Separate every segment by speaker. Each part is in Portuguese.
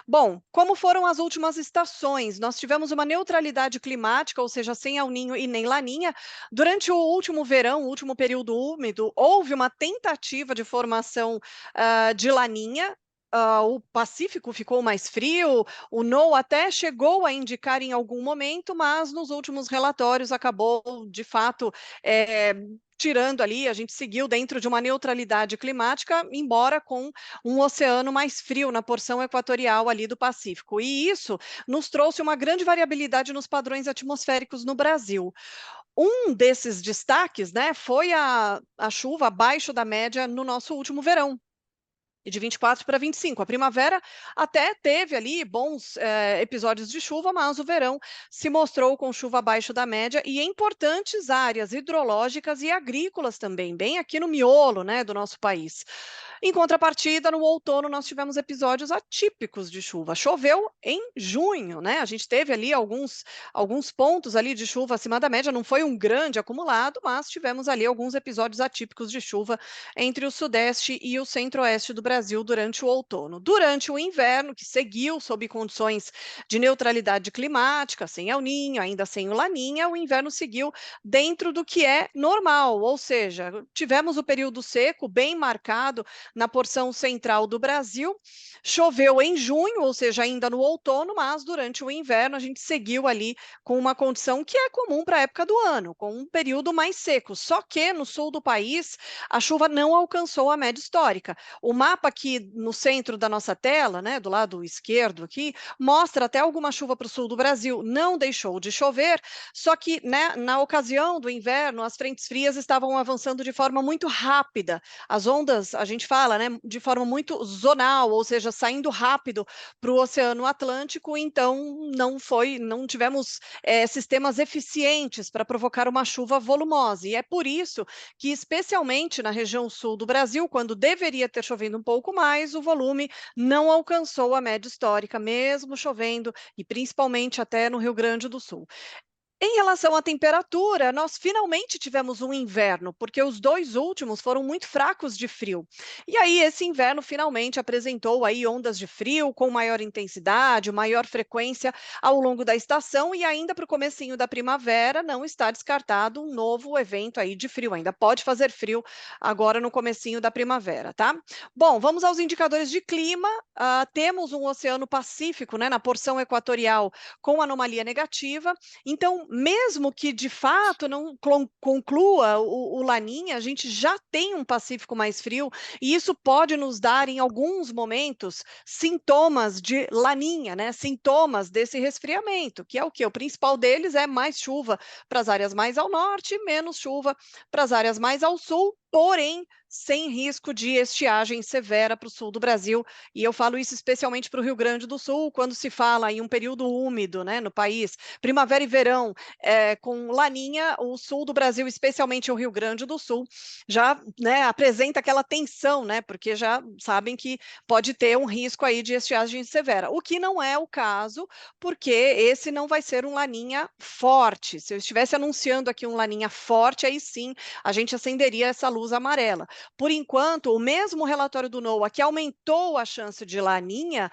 Speaker 1: Bom, como foram as últimas estações? Nós tivemos uma neutralidade climática, ou seja, sem El Ninho e nem Laninha. Durante o último verão, o último período úmido, houve uma tentativa de formação de Laninha. O Pacífico ficou mais frio, o NOAA até chegou a indicar em algum momento, mas nos últimos relatórios acabou, de fato, eh, tirando ali, a gente seguiu dentro de uma neutralidade climática, embora com um oceano mais frio na porção equatorial ali do Pacífico. E isso nos trouxe uma grande variabilidade nos padrões atmosféricos no Brasil. Um desses destaques, né, foi a chuva abaixo da média no nosso último verão. E de 24 para 25. A primavera até teve ali bons episódios de chuva, mas o verão se mostrou com chuva abaixo da média e em importantes áreas hidrológicas e agrícolas também, bem aqui no miolo, né, do nosso país. Em contrapartida, no outono nós tivemos episódios atípicos de chuva. Choveu em junho, né? A gente teve ali alguns pontos ali de chuva acima da média, não foi um grande acumulado, mas tivemos ali alguns episódios atípicos de chuva entre o sudeste e o centro-oeste do Brasil durante o outono. Durante o inverno, que seguiu sob condições de neutralidade climática, sem El Ninho, ainda sem o Laninha, o inverno seguiu dentro do que é normal, ou seja, tivemos o período seco bem marcado na porção central do Brasil. Choveu em junho, ou seja, ainda no outono, mas durante o inverno a gente seguiu ali com uma condição que é comum para a época do ano, com um período mais seco. Só que no sul do país a chuva não alcançou a média histórica. O mapa aqui no centro da nossa tela, né, do lado esquerdo aqui, mostra até alguma chuva para o sul do Brasil. Não deixou de chover, só que, né, na ocasião do inverno, as frentes frias estavam avançando de forma muito rápida. As ondas, a gente fala, né, de forma muito zonal, ou seja, saindo rápido para o Oceano Atlântico, então não tivemos sistemas eficientes para provocar uma chuva volumosa. E é por isso que, especialmente na região sul do Brasil, quando deveria ter chovido um pouco mais, o volume não alcançou a média histórica, mesmo chovendo, e principalmente até no Rio Grande do Sul. Em relação à temperatura, nós finalmente tivemos um inverno, porque os 2 últimos foram muito fracos de frio. E aí esse inverno finalmente apresentou aí ondas de frio com maior intensidade, maior frequência ao longo da estação e ainda para o comecinho da primavera não está descartado um novo evento aí de frio. Ainda pode fazer frio agora no comecinho da primavera, tá? Bom, vamos aos indicadores de clima. Temos um Oceano Pacífico, né, na porção equatorial com anomalia negativa. Então, mesmo que de fato não conclua o Laninha, a gente já tem um Pacífico mais frio, e isso pode nos dar, em alguns momentos, sintomas de Laninha, né? Sintomas desse resfriamento, que é o que? O principal deles é mais chuva para as áreas mais ao norte, menos chuva para as áreas mais ao sul, porém sem risco de estiagem severa para o sul do Brasil. E eu falo isso especialmente para o Rio Grande do Sul, quando se fala em um período úmido, né, no país, primavera e verão, com Laninha, o sul do Brasil, especialmente o Rio Grande do Sul, já, né, apresenta aquela tensão, né, porque já sabem que pode ter um risco aí de estiagem severa, o que não é o caso, porque esse não vai ser um Laninha forte. Se eu estivesse anunciando aqui um Laninha forte, aí sim a gente acenderia essa luz amarela. Por enquanto, o mesmo relatório do NOAA, que aumentou a chance de Laninha,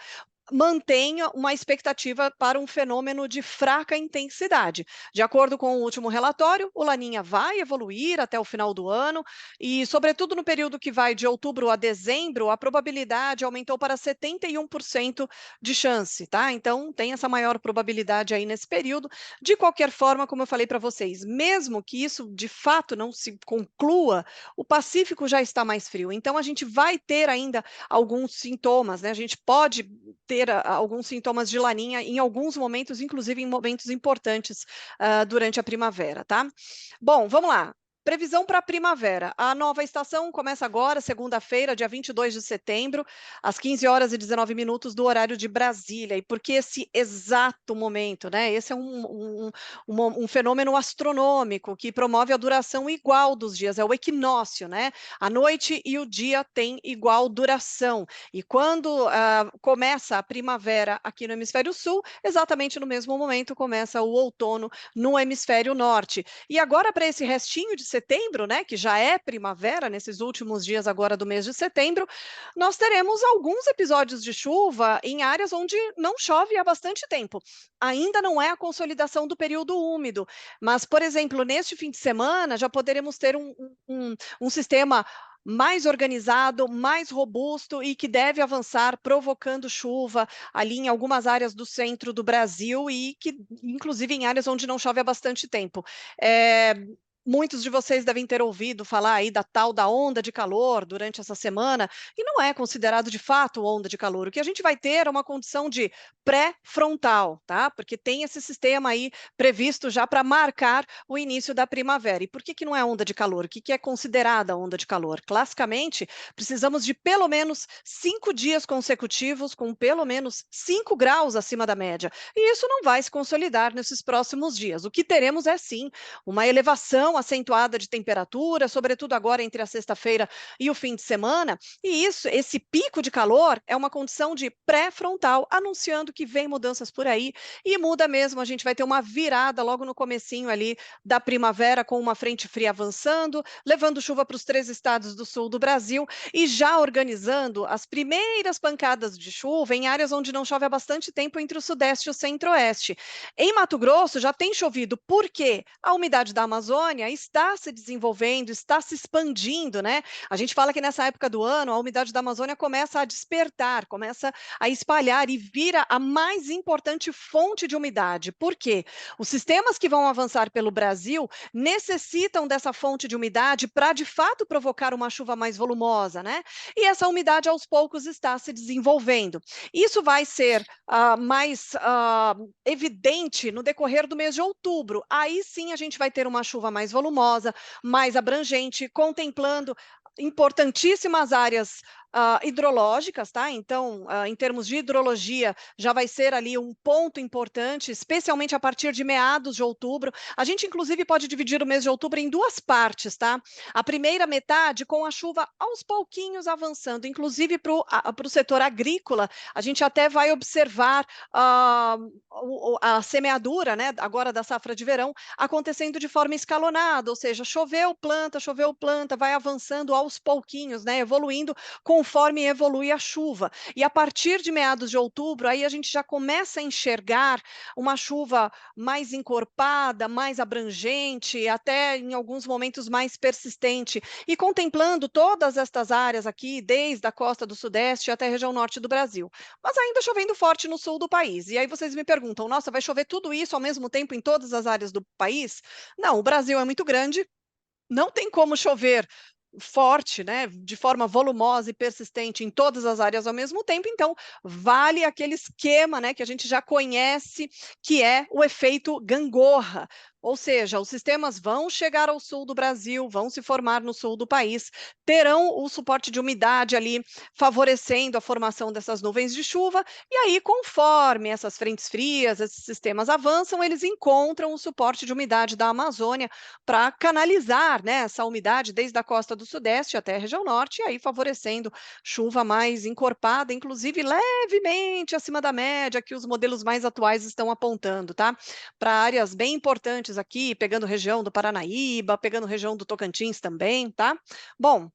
Speaker 1: mantenha uma expectativa para um fenômeno de fraca intensidade. De acordo com o último relatório, o Laninha vai evoluir até o final do ano e, sobretudo no período que vai de outubro a dezembro, a probabilidade aumentou para 71% de chance, tá? Então, tem essa maior probabilidade aí nesse período. De qualquer forma, como eu falei para vocês, mesmo que isso de fato não se conclua, o Pacífico já está mais frio. Então, a gente vai ter ainda alguns sintomas, né? A gente pode ter alguns sintomas de laninha em alguns momentos, inclusive em momentos importantes durante a primavera, tá? Bom, vamos lá. Previsão para a primavera. A nova estação começa agora, segunda-feira, dia 22 de setembro, às 15 horas e 19 minutos do horário de Brasília. E por que esse exato momento, né? Esse é um fenômeno astronômico que promove a duração igual dos dias, é o equinócio, né? A noite e o dia têm igual duração. E quando começa a primavera aqui no hemisfério sul, exatamente no mesmo momento começa o outono no hemisfério norte. E agora, para esse restinho de setembro, né, que já é primavera, nesses últimos dias agora do mês de setembro, nós teremos alguns episódios de chuva em áreas onde não chove há bastante tempo. Ainda não é a consolidação do período úmido, mas, por exemplo, neste fim de semana já poderemos ter um sistema mais organizado, mais robusto e que deve avançar, provocando chuva ali em algumas áreas do centro do Brasil e que, inclusive, em áreas onde não chove há bastante tempo. Eh, Muitos de vocês devem ter ouvido falar aí da tal da onda de calor durante essa semana, e não é considerado de fato onda de calor. O que a gente vai ter é uma condição de pré-frontal, tá? Porque tem esse sistema aí previsto já para marcar o início da primavera. E por que não é onda de calor? O que é considerada onda de calor? Classicamente, precisamos de pelo menos 5 dias consecutivos com pelo menos 5 graus acima da média. E isso não vai se consolidar nesses próximos dias. O que teremos é sim uma elevação acentuada de temperatura, sobretudo agora entre a sexta-feira e o fim de semana. E isso, esse pico de calor é uma condição de pré-frontal, anunciando que vem mudanças por aí, e muda mesmo, a gente vai ter uma virada logo no comecinho ali da primavera, com uma frente fria avançando, levando chuva para os 3 estados do sul do Brasil e já organizando as primeiras pancadas de chuva em áreas onde não chove há bastante tempo, entre o sudeste e o centro-oeste. Em Mato Grosso já tem chovido, porque a umidade da Amazônia está se desenvolvendo, está se expandindo, né? A gente fala que nessa época do ano a umidade da Amazônia começa a despertar, começa a espalhar e vira a mais importante fonte de umidade. Por quê? Os sistemas que vão avançar pelo Brasil necessitam dessa fonte de umidade para, de fato, provocar uma chuva mais volumosa, né? E essa umidade aos poucos está se desenvolvendo. Isso vai ser mais evidente no decorrer do mês de outubro. Aí sim a gente vai ter uma chuva mais volumosa, mais abrangente, contemplando importantíssimas áreas hidrológicas, tá? Então, em termos de hidrologia, já vai ser ali um ponto importante, especialmente a partir de meados de outubro. A gente, inclusive, pode dividir o mês de outubro em duas partes, tá? A primeira metade com a chuva aos pouquinhos avançando, inclusive para o setor agrícola. A gente até vai observar a semeadura, né, agora da safra de verão, acontecendo de forma escalonada, ou seja, choveu, planta, vai avançando aos pouquinhos, né, evoluindo conforme evolui a chuva. E a partir de meados de outubro, aí a gente já começa a enxergar uma chuva mais encorpada, mais abrangente, até em alguns momentos mais persistente, e contemplando todas estas áreas aqui, desde a costa do Sudeste até a região norte do Brasil. Mas ainda chovendo forte no sul do país. E aí vocês me perguntam, nossa, vai chover tudo isso ao mesmo tempo em todas as áreas do país? Não, o Brasil é muito grande, não tem como chover forte, né, de forma volumosa e persistente em todas as áreas ao mesmo tempo, então vale aquele esquema, né, que a gente já conhece, que é o efeito gangorra. Ou seja, os sistemas vão chegar ao sul do Brasil, vão se formar no sul do país, terão o suporte de umidade ali, favorecendo a formação dessas nuvens de chuva, e aí, conforme essas frentes frias, esses sistemas avançam, eles encontram o suporte de umidade da Amazônia para canalizar, né, essa umidade desde a costa do Sudeste até a região Norte, e aí favorecendo chuva mais encorpada, inclusive levemente acima da média, que os modelos mais atuais estão apontando, tá? Para áreas bem importantes aqui, pegando região do Paranaíba, pegando região do Tocantins também, tá? Bom,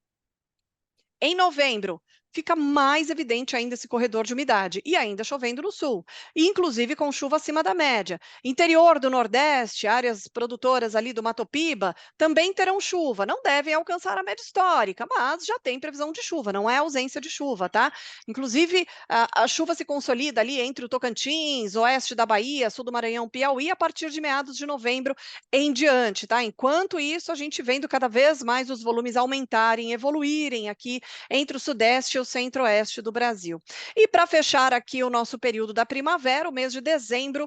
Speaker 1: em novembro, fica mais evidente ainda esse corredor de umidade, e ainda chovendo no sul, e inclusive com chuva acima da média. Interior do Nordeste, áreas produtoras ali do Mato Piba, também terão chuva. Não devem alcançar a média histórica, mas já tem previsão de chuva, não é ausência de chuva, tá? Inclusive, a chuva se consolida ali entre o Tocantins, oeste da Bahia, sul do Maranhão, Piauí, a partir de meados de novembro em diante, tá? Enquanto isso, a gente vendo cada vez mais os volumes aumentarem, evoluírem aqui entre o Sudeste e o Centro-Oeste do Brasil. E para fechar aqui o nosso período da primavera, o mês de dezembro,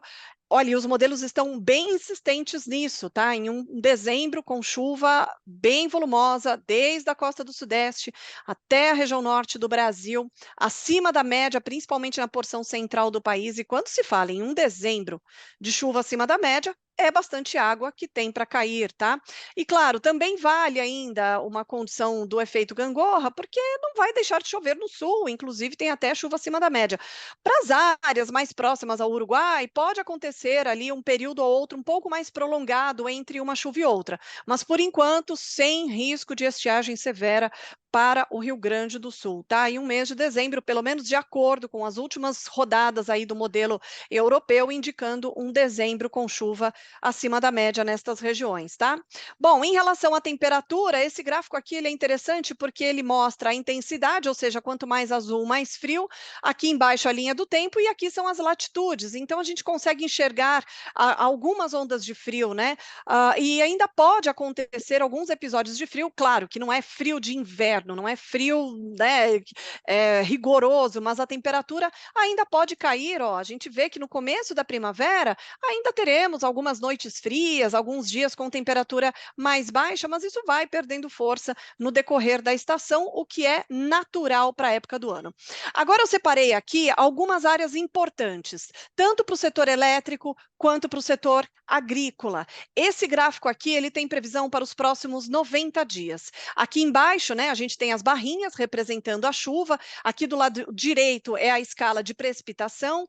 Speaker 1: olha, os modelos estão bem insistentes nisso, tá? Em um dezembro com chuva bem volumosa, desde a costa do Sudeste até a região norte do Brasil, acima da média, principalmente na porção central do país. E quando se fala em um dezembro de chuva acima da média, é bastante água que tem para cair, tá? E claro, também vale ainda uma condição do efeito gangorra, porque não vai deixar de chover no sul, inclusive tem até chuva acima da média. Para as áreas mais próximas ao Uruguai, pode acontecer acontecer ali um período ou outro um pouco mais prolongado entre uma chuva e outra, mas por enquanto sem risco de estiagem severa para o Rio Grande do Sul, tá? E um mês de dezembro, pelo menos de acordo com as últimas rodadas aí do modelo europeu, indicando um dezembro com chuva acima da média nestas regiões, tá? Bom, em relação à temperatura, esse gráfico aqui ele é interessante porque ele mostra a intensidade, ou seja, quanto mais azul, mais frio. Aqui embaixo a linha do tempo e aqui são as latitudes. Então a gente consegue enxergar algumas ondas de frio, né? E ainda pode acontecer alguns episódios de frio, claro, que não é frio de inverno, não é frio, né, rigoroso, mas a temperatura ainda pode cair, ó. A gente vê que no começo da primavera ainda teremos algumas noites frias, alguns dias com temperatura mais baixa, mas isso vai perdendo força no decorrer da estação, o que é natural para a época do ano. Agora eu separei aqui algumas áreas importantes, tanto para o setor elétrico quanto para o setor agrícola. Esse gráfico aqui, ele tem previsão para os próximos 90 dias. Aqui embaixo, né, a gente tem as barrinhas representando a chuva. Aqui do lado direito é a escala de precipitação.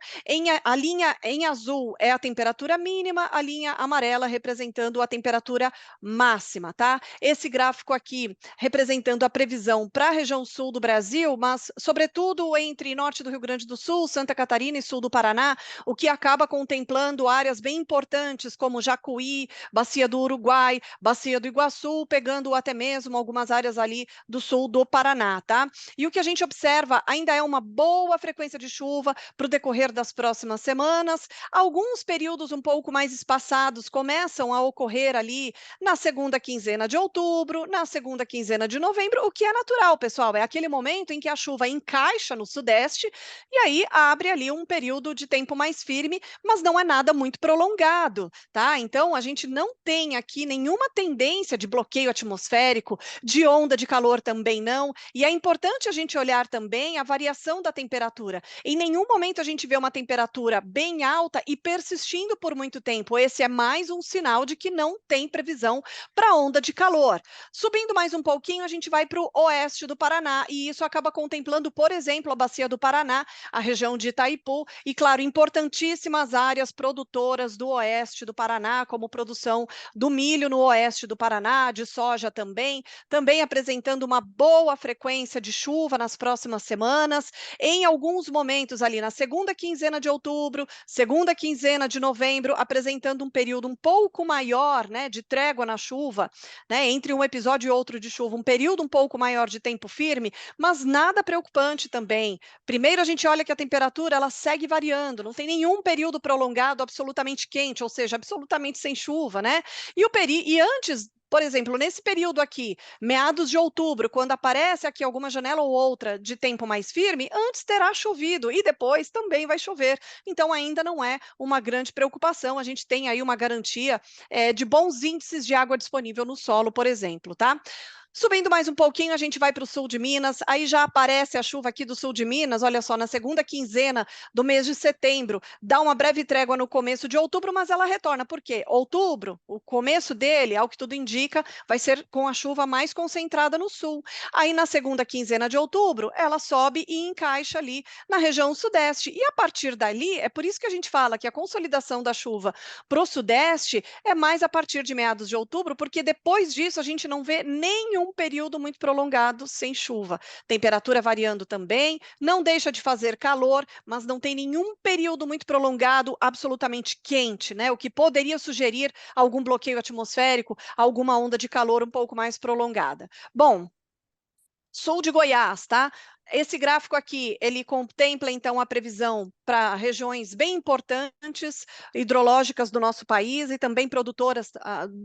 Speaker 1: A linha em azul é a temperatura mínima, a linha amarela representando a temperatura máxima, tá? Esse gráfico aqui representando a previsão para a região sul do Brasil, mas sobretudo entre norte do Rio Grande do Sul, Santa Catarina e sul do Paraná, o que acaba contemplando áreas bem importantes como Jacuí, Bacia do Uruguai, Bacia do Iguaçu, pegando até mesmo algumas áreas ali do sul do Paraná, tá? E o que a gente observa ainda é uma boa frequência de chuva para o decorrer das próximas semanas. Alguns períodos um pouco mais espaçados começam a ocorrer ali na segunda quinzena de outubro, na segunda quinzena de novembro, o que é natural, pessoal. É aquele momento em que a chuva encaixa no sudeste e aí abre ali um período de tempo mais firme, mas não é nada muito prolongado, tá? Então a gente não tem aqui nenhuma tendência de bloqueio atmosférico, de onda de calor também não, e é importante a gente olhar também a variação da temperatura. Em nenhum momento a gente vê uma temperatura bem alta e persistindo por muito tempo. Esse é mais um sinal de que não tem previsão para onda de calor. Subindo mais um pouquinho, a gente vai para o oeste do Paraná, e isso acaba contemplando, por exemplo, a Bacia do Paraná, a região de Itaipu, e, claro, importantíssimas áreas produtoras do oeste do Paraná, como produção do milho no oeste do Paraná, de soja também apresentando uma boa frequência de chuva nas próximas semanas, em alguns momentos ali na segunda quinzena de outubro, segunda quinzena de novembro, apresentando um período um pouco maior, né, de trégua na chuva, né, entre um episódio e outro de chuva, um período um pouco maior de tempo firme, mas nada preocupante também. Primeiro a gente olha que a temperatura ela segue variando, não tem nenhum período prolongado absolutamente quente, ou seja, absolutamente sem chuva, né? E antes, por exemplo, nesse período aqui, meados de outubro, quando aparece aqui alguma janela ou outra de tempo mais firme, antes terá chovido e depois também vai chover. Então, ainda não é uma grande preocupação. A gente tem aí uma garantia de bons índices de água disponível no solo, por exemplo, tá? Subindo mais um pouquinho, a gente vai para o sul de Minas, aí já aparece a chuva aqui do sul de Minas, olha só, na segunda quinzena do mês de setembro, dá uma breve trégua no começo de outubro, mas ela retorna, por quê? Outubro, o começo dele, ao que tudo indica, vai ser com a chuva mais concentrada no sul. Aí na segunda quinzena de outubro, ela sobe e encaixa ali na região sudeste, e a partir dali, é por isso que a gente fala que a consolidação da chuva para o sudeste é mais a partir de meados de outubro, porque depois disso a gente não vê nenhum período muito prolongado sem chuva. Temperatura variando também, não deixa de fazer calor, mas não tem nenhum período muito prolongado absolutamente quente, né? O que poderia sugerir algum bloqueio atmosférico, alguma onda de calor um pouco mais prolongada. Bom, sul de Goiás, tá? Esse gráfico aqui, ele contempla então a previsão para regiões bem importantes hidrológicas do nosso país e também produtoras,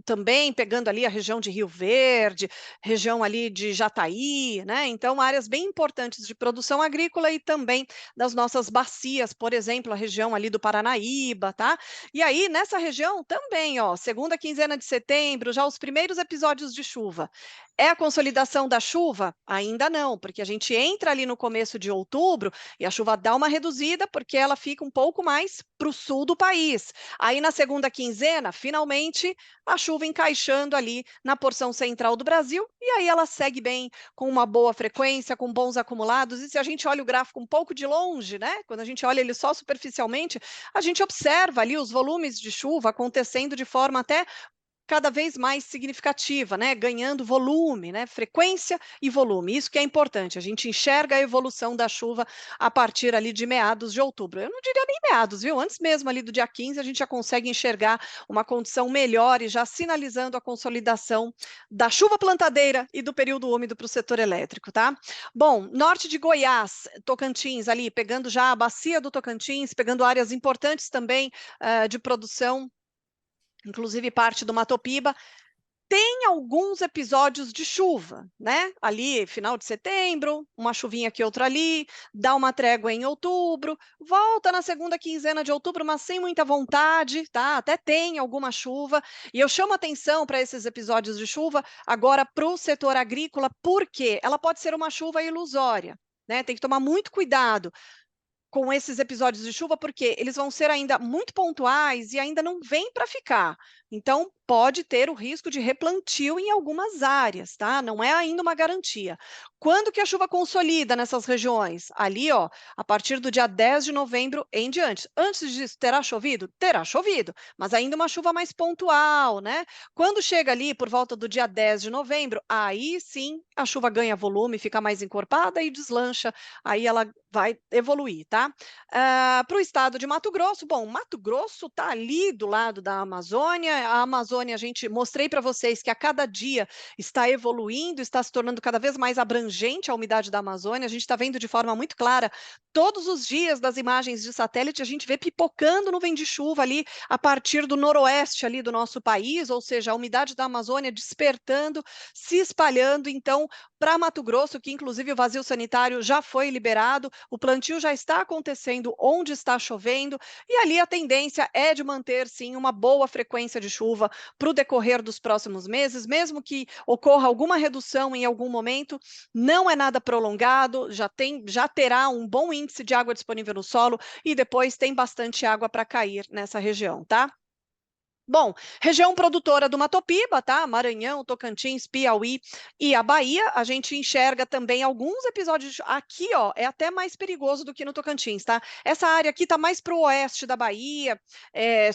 Speaker 1: também pegando ali a região de Rio Verde, região ali de Jataí, né? Então, áreas bem importantes de produção agrícola e também das nossas bacias, por exemplo, a região ali do Paranaíba, tá? E aí, nessa região também, ó, segunda quinzena de setembro, já os primeiros episódios de chuva. É a consolidação da chuva? Ainda não, porque a gente entra ali no começo de outubro e a chuva dá uma reduzida, porque ela fica um pouco mais para o sul do país. Aí na segunda quinzena, finalmente, a chuva encaixando ali na porção central do Brasil, e aí ela segue bem, com uma boa frequência, com bons acumulados. E se a gente olha o gráfico um pouco de longe, né? Quando a gente olha ele só superficialmente, a gente observa ali os volumes de chuva acontecendo de forma até cada vez mais significativa, né, ganhando volume, né, frequência e volume. Isso que é importante, a gente enxerga a evolução da chuva a partir ali de meados de outubro. Eu não diria nem meados, viu? Antes mesmo ali do dia 15, a gente já consegue enxergar uma condição melhor e já sinalizando a consolidação da chuva plantadeira e do período úmido para o setor elétrico, tá? Bom, norte de Goiás, Tocantins ali, pegando já a bacia do Tocantins, pegando áreas importantes também de produção, inclusive parte do Matopiba, tem alguns episódios de chuva, né? Ali, final de setembro, uma chuvinha aqui, outra ali, dá uma trégua em outubro, volta na segunda quinzena de outubro, mas sem muita vontade, tá? Até tem alguma chuva. E eu chamo atenção para esses episódios de chuva agora para o setor agrícola, porque ela pode ser uma chuva ilusória, né? Tem que tomar muito cuidado com esses episódios de chuva, porque eles vão ser ainda muito pontuais e ainda não vêm para ficar. Então, pode ter o risco de replantio em algumas áreas, tá? Não é ainda uma garantia. Quando que a chuva consolida nessas regiões? Ali, ó, a partir do dia 10 de novembro em diante. Antes disso, terá chovido? Terá chovido, mas ainda uma chuva mais pontual, né? Quando chega ali por volta do dia 10 de novembro, aí sim a chuva ganha volume, fica mais encorpada e deslancha, aí ela vai evoluir, tá? Para o estado de Mato Grosso, bom, Mato Grosso está ali do lado da Amazônia. A Amazônia, a gente mostrei para vocês que a cada dia está evoluindo, está se tornando cada vez mais abrangente a umidade da Amazônia. A gente está vendo de forma muito clara, todos os dias das imagens de satélite, a gente vê pipocando nuvem de chuva ali a partir do noroeste ali do nosso país, ou seja, a umidade da Amazônia despertando, se espalhando. Então, para Mato Grosso, que inclusive o vazio sanitário já foi liberado, o plantio já está acontecendo onde está chovendo, e ali a tendência é de manter, sim, uma boa frequência de chuva para o decorrer dos próximos meses, mesmo que ocorra alguma redução em algum momento, não é nada prolongado, já terá um bom índice de água disponível no solo e depois tem bastante água para cair nessa região, tá? Bom, região produtora do Matopiba, tá? Maranhão, Tocantins, Piauí e a Bahia. A gente enxerga também alguns episódios. Aqui, ó, é até mais perigoso do que no Tocantins, tá? Essa área aqui tá mais para o oeste da Bahia,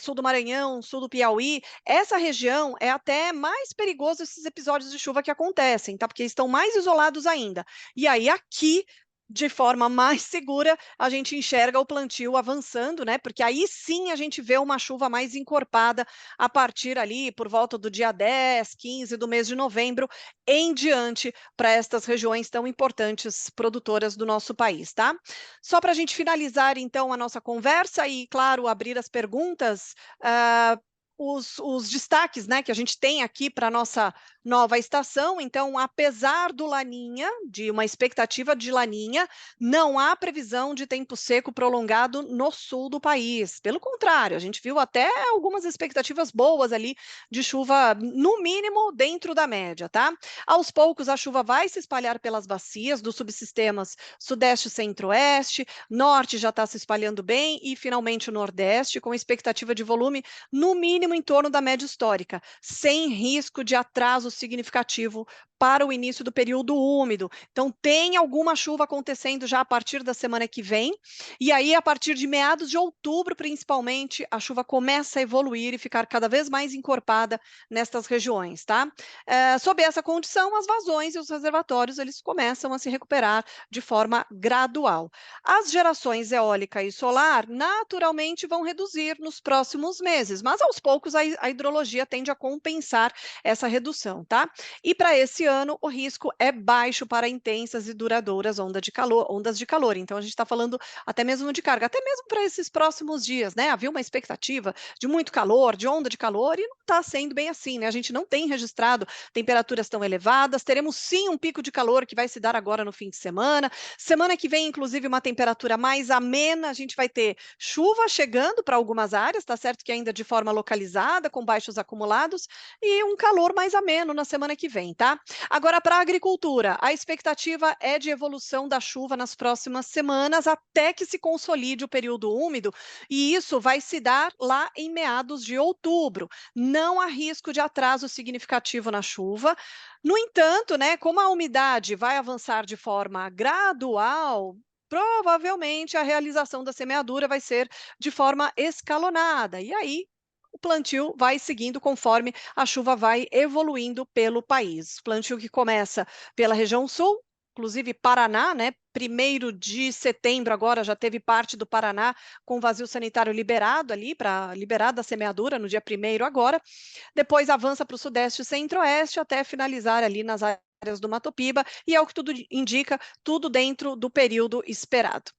Speaker 1: sul do Maranhão, sul do Piauí. Essa região é até mais perigoso esses episódios de chuva que acontecem, tá? Porque eles estão mais isolados ainda. E aí, aqui, de forma mais segura, a gente enxerga o plantio avançando, né? Porque aí sim a gente vê uma chuva mais encorpada a partir ali por volta do dia 10, 15 do mês de novembro em diante para estas regiões tão importantes produtoras do nosso país, tá? Só para a gente finalizar então a nossa conversa e, claro, abrir as perguntas, os destaques, né, que a gente tem aqui para a nossa nova estação. Então, apesar do Laninha, de uma expectativa de Laninha, não há previsão de tempo seco prolongado no sul do país. Pelo contrário, a gente viu até algumas expectativas boas ali de chuva, no mínimo, dentro da média, tá? Aos poucos, a chuva vai se espalhar pelas bacias dos subsistemas sudeste e centro-oeste, norte já está se espalhando bem e, finalmente, o nordeste, com expectativa de volume, no mínimo, em torno da média histórica, sem risco de atraso significativo para o início do período úmido. Então, tem alguma chuva acontecendo já a partir da semana que vem, e aí, a partir de meados de outubro, principalmente, a chuva começa a evoluir e ficar cada vez mais encorpada nestas regiões, tá? Sob essa condição, as vazões e os reservatórios, eles começam a se recuperar de forma gradual. As gerações eólica e solar, naturalmente, vão reduzir nos próximos meses, mas aos poucos a hidrologia tende a compensar essa redução, tá? E para esse ano, o risco é baixo para intensas e duradouras ondas de calor. Então, a gente está falando até mesmo de carga, até mesmo para esses próximos dias, né? Havia uma expectativa de muito calor, de onda de calor, e não está sendo bem assim, né? A gente não tem registrado temperaturas tão elevadas. Teremos sim um pico de calor que vai se dar agora no fim de semana. Semana que vem, inclusive, uma temperatura mais amena. A gente vai ter chuva chegando para algumas áreas, tá certo que ainda de forma localizada, com baixos acumulados, e um calor mais ameno pleno na semana que vem, tá? Agora, para a agricultura, a expectativa é de evolução da chuva nas próximas semanas, até que se consolide o período úmido, e isso vai se dar lá em meados de outubro. Não há risco de atraso significativo na chuva. No entanto, né, como a umidade vai avançar de forma gradual, provavelmente a realização da semeadura vai ser de forma escalonada. E aí, o plantio vai seguindo conforme a chuva vai evoluindo pelo país. Plantio que começa pela região sul, inclusive Paraná, né? 1º de setembro agora já teve parte do Paraná com vazio sanitário liberado ali para liberar da semeadura no dia 1º agora. Depois avança para o sudeste e centro-oeste até finalizar ali nas áreas do Mato Piba, e é o que tudo indica, tudo dentro do período esperado.